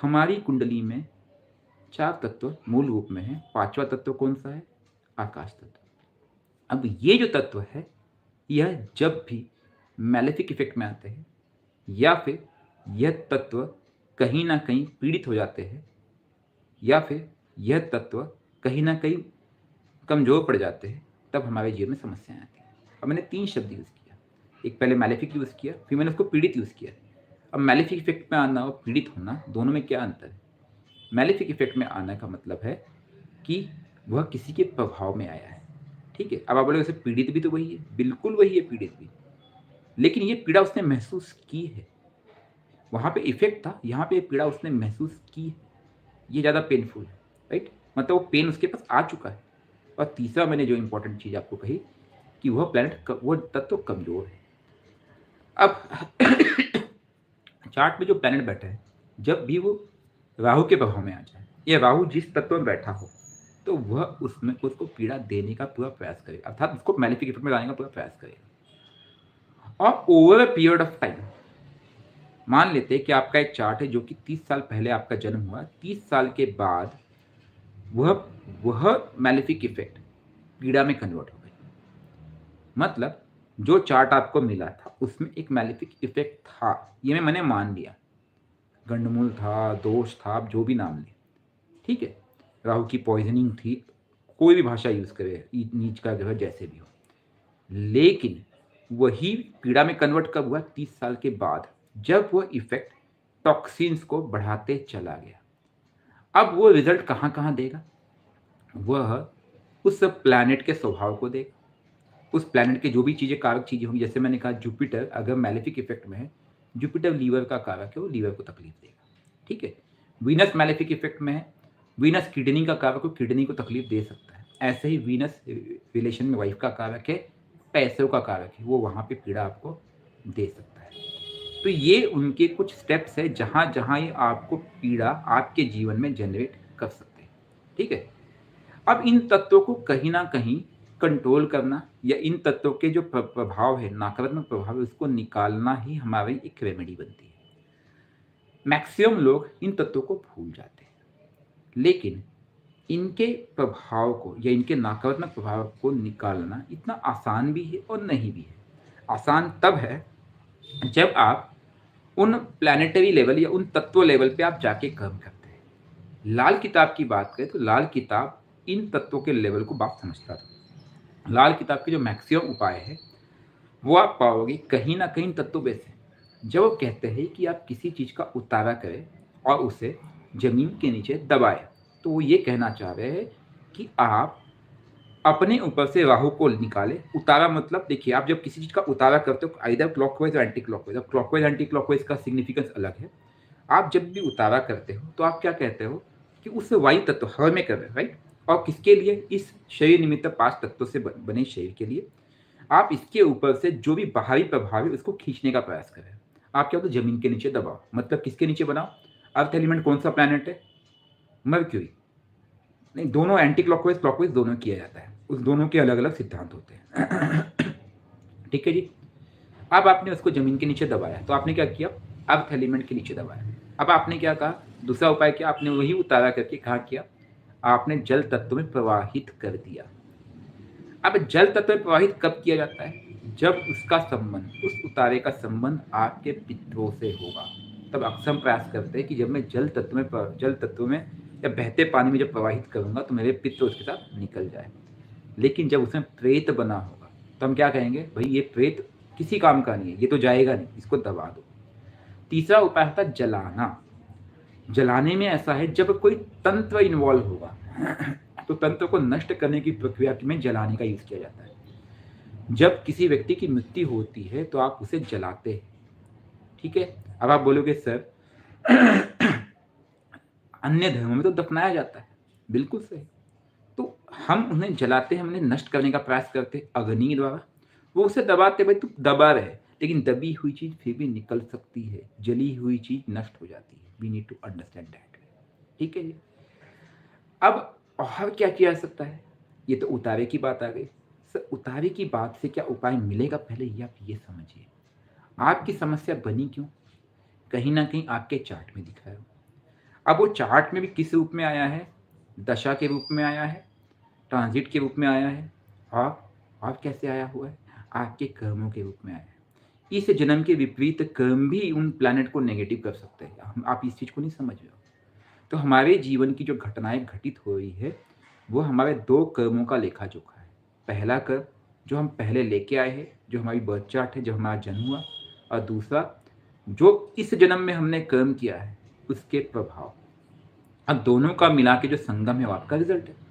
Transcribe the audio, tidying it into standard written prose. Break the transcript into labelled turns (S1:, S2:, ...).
S1: हमारी कुंडली में 4 तत्व मूल रूप में हैं। 5वां तत्व कौन-सा है? आकाश तत्व। अब ये जो तत्व है, यह जब भी मैलेफिक इफ़ेक्ट में आते हैं या फिर यह तत्व कहीं न कहीं पीड़ित हो जाते हैं या फिर यह तत्व कहीं न कहीं कमज़ोर पड़ जाते हैं, तब हमारे जीवन में समस्याएँ आती हैं। अब मैंने 3 शब्द यूज़ किया। एक पहले मैलेफिक यूज़ किया, फिर मैंने उसको पीड़ित यूज़ किया। अब मैलेफिक इफ़ेक्ट में आना और पीड़ित होना, दोनों में क्या अंतर है? मैलेफिक इफ़ेक्ट में आने का मतलब है कि वह किसी के प्रभाव में आया है, ठीक है? अब आप बोलोगे, सर पीड़ित भी तो वही है। बिल्कुल वही है पीड़ित भी, लेकिन ये पीड़ा उसने महसूस की है। वहाँ पे इफ़ेक्ट था, यहाँ पे पीड़ा उसने महसूस की है। ये ज़्यादा पेनफुल है, राइट? मतलब वो पेन उसके पास आ चुका है। और तीसरा मैंने जो इम्पोर्टेंट चीज़ आपको कही कि वह प्लैनेट क वो तत्व कमज़ोर है। अब चार्ट में जो प्लैनेट बैठा है, जब भी वो राहु के प्रभाव में आ जाए या राहु जिस तत्व में बैठा हो, तो वह उसमें उसको पीड़ा देने का पूरा प्रयास करे, अर्थात उसको मैलेफिक इफ़ेक्ट में लाने का पूरा प्रयास करेगा। और over a period of time, मान लेते हैं कि आपका एक चार्ट है जो कि 30 साल पहले आपका जन्म हुआ, 30 साल के बाद वह वह मैलेफिक इफ़ेक्ट पीड़ा में कन्वर्ट हो गई। मतलब जो चार्ट आपको मिला था, उसमें एक मैलेफिक इफ़ेक्ट था, ये मैंने मान लिया। गंडमूल था, दोष था, आप जो भी नाम लें, ठीक है? राहु की पॉइज़निंग थी, कोई भी भाषा यूज़ करे, नीच का ग्रह जैसे भी हो। लेकिन वही पीड़ा में कन्वर्ट कब हुआ? 30 साल के बाद, जब वो इफ़ेक्ट टॉक्सिन्स को बढ़ाते चला गया। अब वो रिज़ल्ट कहाँ-कहाँ देगा? वह उस प्लैनेट के स्वभाव को देगा। उस प्लैनेट के जो भी चीज़ें कारक चीज़ें होंगी, जैसे मैंने कहा जुपिटर अगर मैलेफिक इफ़ेक्ट में है, जुपिटर लीवर का कारक है, वो लीवर को तकलीफ देगा, ठीक है? वीनस मैलेफिक इफ़ेक्ट में है, वीनस किडनी का कारक हो, किडनी को तकलीफ दे सकता है। ऐसे ही वीनस रिलेशन में वाइफ़ का कारक है, पैसों का कारक है, वो वहाँ पे पीड़ा आपको दे सकता है। तो ये उनके कुछ स्टेप्स हैं जहाँ-जहाँ ये आपको पीड़ा आपके जीवन में जनरेट कर सकते हैं, ठीक है? अब इन तत्वों को कहीं न कहीं कंट्रोल करना या इन तत्वों के जो प्रभाव है, नकारात्मक प्रभाव है, उसको निकालना ही हमारी एक रेमेडी बनती है। मैक्सिमम लोग इन तत्वों को भूल जाते हैं, लेकिन इनके प्रभाव को या इनके नकारात्मक प्रभाव को निकालना इतना आसान भी है और नहीं भी है। आसान तब है जब आप उन प्लैनेटरी लेवल या उन तत्व लेवल पे आप जाके काम करते हैं। लाल किताब की बात करें तो लाल किताब इन तत्वों के लेवल को बाप समझता था। लाल किताब के जो मैक्सिमम उपाय है, वो आप पाओगे कहीं न कहीं तत्वों में से। जब वो कहते हैं कि आप किसी चीज़ का उतारा करें और उसे ज़मीन के नीचे दबाएँ, तो वो ये कहना चाह रहे हैं कि आप अपने ऊपर से राहु को निकालें। उतारा मतलब देखिए, आप जब किसी चीज़ का उतारा करते हो आइदर क्लॉकवाइज़ या एंटी क्लॉकवाइज़। अब क्लॉकवाइज़, एंटी क्लॉकवाइज़ का सिग्निफिकेंस अलग है। आप जब भी उतारा करते हो, तो आप क्या कहते हो कि उस वायु तत्व हवा में कर रहे हो, राइट? और किसके लिए? इस शरीर निमित्त 5 तत्वों से बने शरीर के लिए। आप इसके ऊपर से जो भी बाहरी प्रभाव है उसको खींचने का प्रयास करें। आप क्या होता है, ज़मीन के नीचे दबाओ। मतलब किसके नीचे बनाओ? अर्थ एलिमेंट कौन-सा प्लैनेट है? मर्क्यूरी। नहीं, दोनों एंटी क्लॉकवाइज़, क्लॉकवाइज़ दोनों किया जाता है। उस दोनों के अलग-अलग सिद्धांत होते हैं। ठीक है जी? अब आपने उसको ज़मीन के नीचे दबाया, तो आपने क्या किया? अर्थ एलिमेंट के नीचे दबाया। अब आपने क्या कहा? दूसरा उपाय क्या? आपने वही उतारा करके कहाँ किया? आपने जल तत्व में प्रवाहित कर दिया। अब जल तत्व में प्रवाहित कब किया जाता है? जब उसका संबंध, उस उतारे का संबंध आपके पितरों से होगा। तब अक्सर हम प्रयास करते हैं कि जब मैं जल तत्व में या बहते पानी में जब प्रवाहित करूँगा तो मेरे पित्र उसके साथ निकल जाए। लेकिन जब उसमें प्रेत बना होगा, तो हम क्या कहेंगे? भई ये प्रेत किसी काम का नहीं है, ये तो जाएगा नहीं, इसको दबा दो। तीसरा उपाय होता है जलाना। जलाने में ऐसा है, जब कोई तंत्र इन्वॉल्व होगा तो तंत्र को नष्ट करने की प्रक्रिया में जलाने का यूज़ किया जाता है। जब किसी व्यक्ति की मृत्यु होती है तो आप उसे जलाते हैं, ठीक है? अब आप बोलोगे, सर अन्य धर्मों में तो दफनाया जाता है। बिल्कुल सही। तो हम उन्हें जलाते हैं, हम उन्हें नष्ट करने का प्रयास करते हैं अग्नि द्वारा। वो उसे दबाते, भाई तू दबा रहे, लेकिन दबी हुई चीज़ फिर भी निकल सकती है, जली हुई चीज़ नष्ट हो जाती है। We need to understand that. ठीक है जी? अब और क्या किया जा सकता है? ये तो उतारे की बात आ गई। सर उतारे की बात से क्या उपाय मिलेगा, पहले ये आप ये समझिए। आपकी समस्या बनी क्यों? कहीं न कहीं आपके चार्ट में दिख रहा है। अब वो चार्ट में भी किस रूप में आया है? दशा के रूप में आया है, ट्रांजिट के रूप में आया है, और कैसे आया हुआ है? आपके कर्मों के रूप में आया है। इस जन्म के विपरीत कर्म भी उन प्लैनेट को नेगेटिव कर सकते हैं। आप इस चीज़ को नहीं समझ रहे हो। तो हमारे जीवन की जो घटनाएँ घटित हो रही है, वो हमारे 2 कर्मों का लेखा-जोखा है। पहला कर्म जो हम पहले लेके आए हैं, जो हमारी बर्थ चार्ट है, जब हमारा जन्म हुआ, और दूसरा जो इस जन्म में हमने कर्म किया है, उसके प्रभाव। अब दोनों का मिला के जो संगम है वो आपका रिज़ल्ट है।